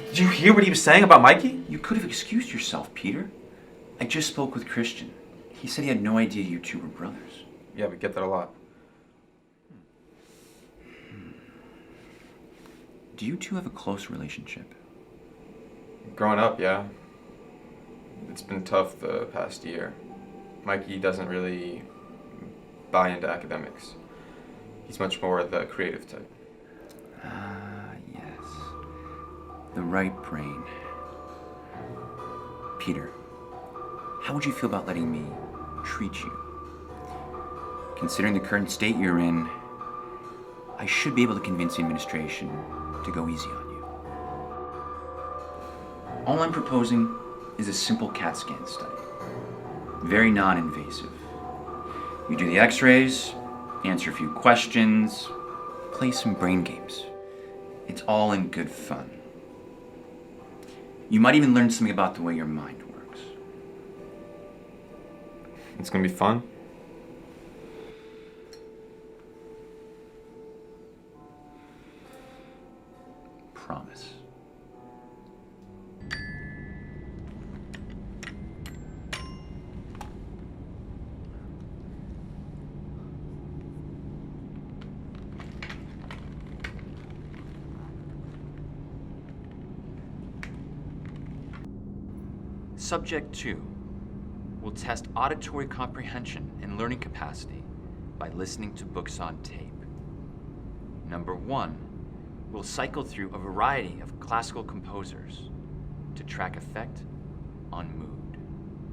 Did you hear what he was saying about Mikey? You could have excused yourself, Peter. I just spoke with Christian. He said he had no idea you two were brothers. Yeah, we get that a lot. Do you two have a close relationship? Growing up, yeah. It's been tough the past year. Mikey doesn't really buy into academics. He's much more the creative type. Ah, yes. The right brain. Peter, how would you feel about letting me treat you? Considering the current state you're in, I should be able to convince the administration to go easy on you. All I'm proposing is a simple CAT scan study. Very non-invasive. You do the x-rays, answer a few questions, play some brain games. It's all in good fun. You might even learn something about the way your mind works. It's gonna be fun. Promise. Subject 2 will test auditory comprehension and learning capacity by listening to books on tape. Number 1 will cycle through a variety of classical composers to track effect on mood.